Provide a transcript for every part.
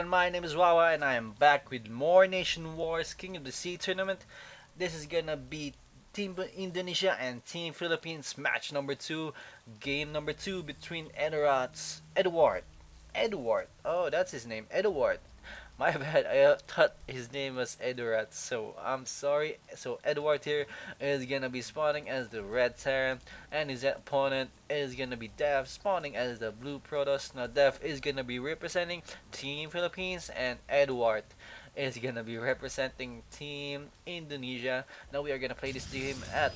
everyone, my name is Wawa and I am back with more Nation Wars King of the Sea tournament. This is gonna be Team Indonesia and Team Philippines match number 2, game number 2 between Eduard. Oh, that's his name, Eduard. My bad, I thought his name was Eiduart, so I'm sorry. So Edward here is gonna be spawning as the red Terran, and his opponent is gonna be Dev spawning as the blue Protoss. Now Dev is gonna be representing Team Philippines, and Edward is gonna be representing Team Indonesia. Now we are gonna play this team at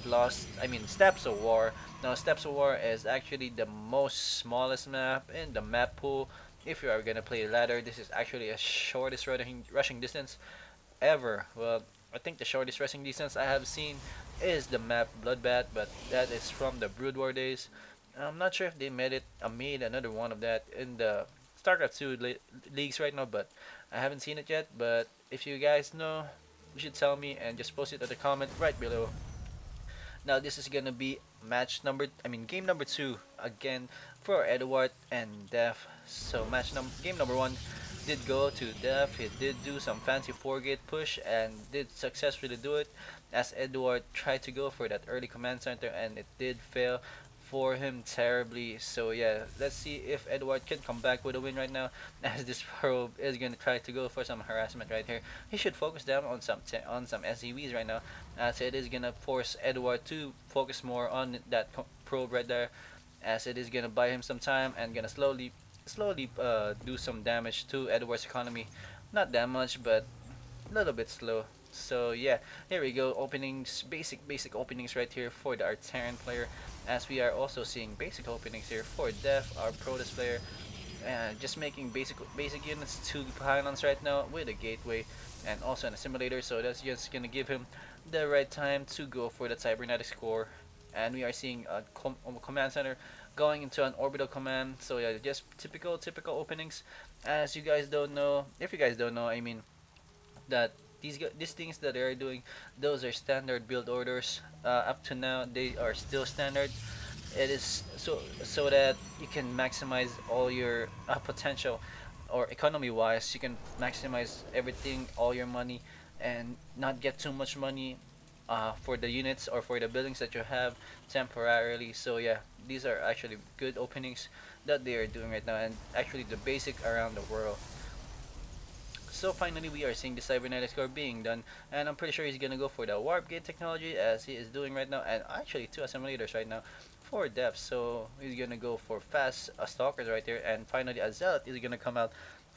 Steps of War. Now Steps of War is actually the most smallest map in the map pool. If you are gonna play ladder, this is actually a shortest rushing distance ever. Well, I think the shortest rushing distance I have seen is the map Bloodbath, but that is from the Brood War days. I'm not sure if they made another one of that in the Starcraft 2 leagues right now, but I haven't seen it yet. But if you guys know, you should tell me and just post it in the comment right below. Now this is gonna be game number 2 again for Edward and Def. So game number 1 did go to Def. He did do some fancy 4-gate push and did successfully do it as Edward tried to go for that early command center, and it did fail for him terribly. So yeah, let's see if Edward can come back with a win right now, as this probe is gonna try to go for some harassment right here. He should focus down on some SCVs right now, as it is gonna force Edward to focus more on that probe right there, as it is gonna buy him some time and gonna slowly do some damage to Edward's economy. Not that much, but a little bit slow. So yeah, here we go. Openings, basic openings right here for the Artarian player, as we are also seeing basic openings here for Def, our Protoss player. Just making basic units, 2 pylons right now with a gateway and also an assimilator. So that's just gonna give him the right time to go for the cybernetics core. And we are seeing a command center going into an orbital command. So yeah, just typical openings. As you guys don't know, if you guys don't know, I mean that these things that they are doing, those are standard build orders. Up to now, they are still standard. It is so that you can maximize all your potential, or economy wise, you can maximize everything, all your money, and not get too much money for the units or for the buildings that you have temporarily. So yeah, these are actually good openings that they are doing right now, and actually the basic around the world. So finally, we are seeing the cybernetics core being done, and I'm pretty sure he's gonna go for the warp gate technology, as he is doing right now, and actually 2 assimilators right now for depth. So he's gonna go for fast stalkers right there, and finally a zealot is gonna come out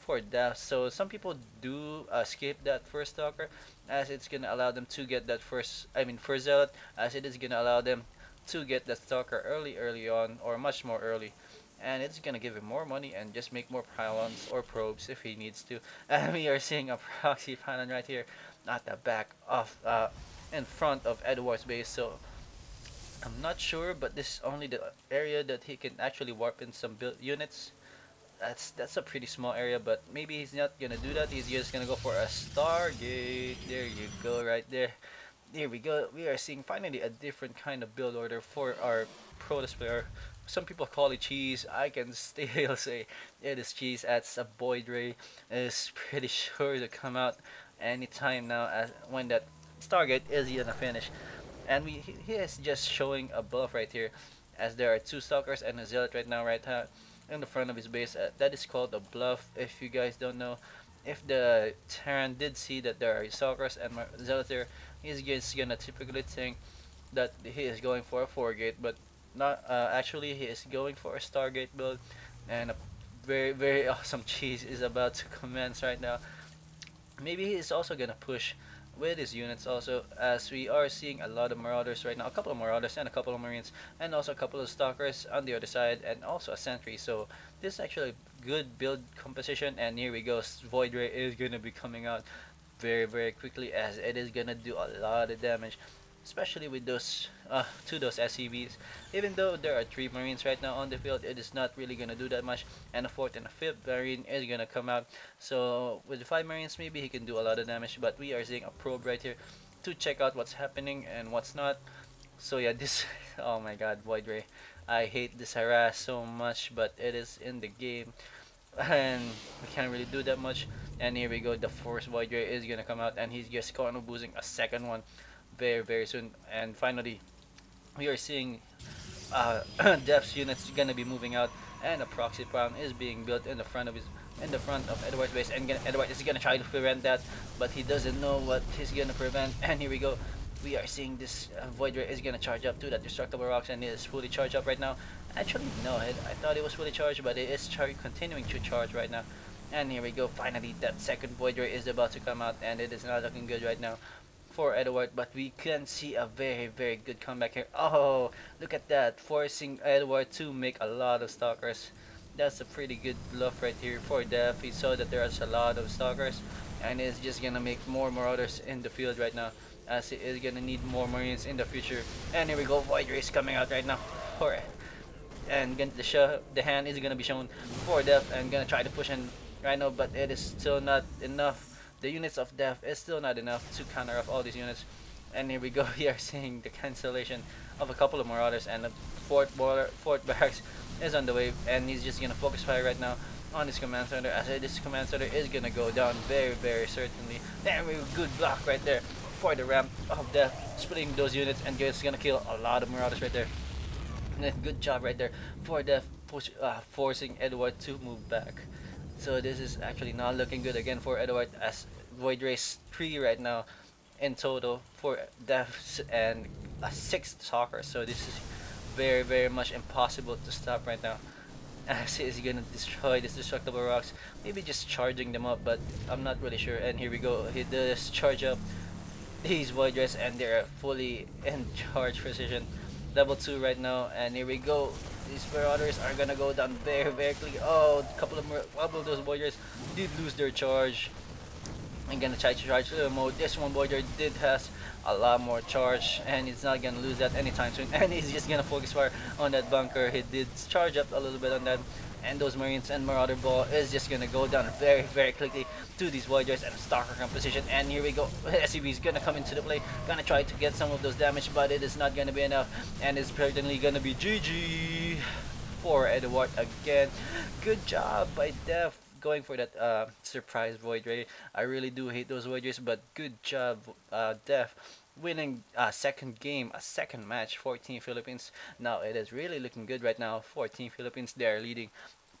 for depth. So some people do skip that first stalker, as it's gonna allow them to get that first zealot, as it is gonna allow them to get that stalker early on, or much more early, and it's gonna give him more money and just make more pylons or probes if he needs to. And we are seeing a proxy pylon right here at the back of in front of Edward's base. So I'm not sure, but this is only the area that he can actually warp in some build units. That's a pretty small area, but maybe he's not gonna do that. He's just gonna go for a Stargate. There you go, right there. There we go. We are seeing finally a different kind of build order for our Protoss player. Some people call it cheese. I can still say it is cheese, as a Void Ray is pretty sure to come out anytime now, as when that Stargate is gonna finish. And he is just showing a buff right here, as there are 2 stalkers and a zealot right now, in the front of his base. That is called a bluff. If you guys don't know, if the Terran did see that there are stalkers and zealots there, he's just gonna typically think that he is going for a 4-gate, but not actually he is going for a Stargate build, and a very awesome cheese is about to commence right now. Maybe he is also gonna push with his units also, as we are seeing a lot of marauders right now, a couple of marauders and a couple of marines, and also a couple of stalkers on the other side, and also a sentry. So this is actually a good build composition, and here we go. Void Ray is gonna be coming out very quickly, as it is gonna do a lot of damage, especially with those to those SCVs. Even though there are 3 marines right now on the field, it is not really gonna do that much, and a 4th and a 5th marine is gonna come out. So with 5 marines, maybe he can do a lot of damage, but we are seeing a probe right here to check out what's happening and what's not. So yeah, this oh my god, Void Ray, I hate this harass so much, but it is in the game. and we can't really do that much. And here we go, the force void ray is gonna come out, and he's just kind of boosting a second one very soon. And finally, we are seeing Def's units gonna be moving out, and a proxy farm is being built in the front of Eiduart's base, and Eiduart is gonna try to prevent that, but he doesn't know what he's gonna prevent. And here we go, we are seeing this void ray is gonna charge up to that destructible rocks, and it is fully charged up right now. Actually, no, I thought it was fully charged, but it is continuing to charge right now. And here we go, finally that second void ray is about to come out, and it is not looking good right now for Eiduart, but we can see a very good comeback here. Oh, look at that, forcing Eiduart to make a lot of stalkers. That's a pretty good bluff right here for Def. He saw that there's a lot of stalkers, and is just gonna make more marauders in the field right now, as he is gonna need more marines in the future. And here we go, void rays coming out right now for it. And the hand is gonna be shown for Def, and gonna try to push in right now, but it is still not enough. The units of Def is still not enough to counter off all these units. And here we go, we are seeing the cancellation of a couple of marauders, and the fourth barracks is on the way, and he's just gonna focus fire right now on his command center, as this command center is gonna go down very certainly. There we go, good block right there for the ramp of Def, splitting those units, and just gonna kill a lot of marauders right there. And good job right there for Def, forcing Eiduart to move back. So this is actually not looking good again for Eiduart, as Void Race 3 right now in total for Defs, and a 6 soccer. So this is very much impossible to stop right now, as he is gonna destroy these destructible rocks. Maybe just charging them up, but I'm not really sure. And here we go, he does charge up these Void Rays, and they're fully in charge precision level 2 right now. And here we go, these marauders are gonna go down very quickly. Oh, a couple of those Voiders did lose their charge. I'm gonna try to charge mode. This one Voider did has a lot more charge, and he's not gonna lose that anytime soon. And he's just gonna focus fire on that bunker. He did charge up a little bit on that, and those marines and marauder ball is just gonna go down very quickly to these Voiders and stalker composition. And here we go, SCV is gonna come into the play, gonna try to get some of those damage, but it is not gonna be enough, and it's certainly gonna be GG for Eiduart again. Good job by Def going for that surprise void ray. I really do hate those void rays, but good job Def, winning a second game, a second match for Team Philippines. Now it is really looking good right now for Team Philippines. They are leading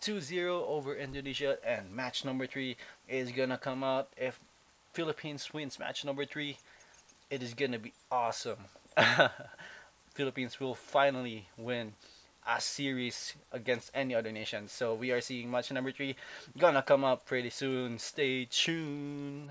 2-0 over Indonesia, and match number 3 is gonna come out. If Philippines wins match number 3, it is gonna be awesome. Philippines will finally win a series against any other nation. So we are seeing match number 3 gonna come up pretty soon. Stay tuned.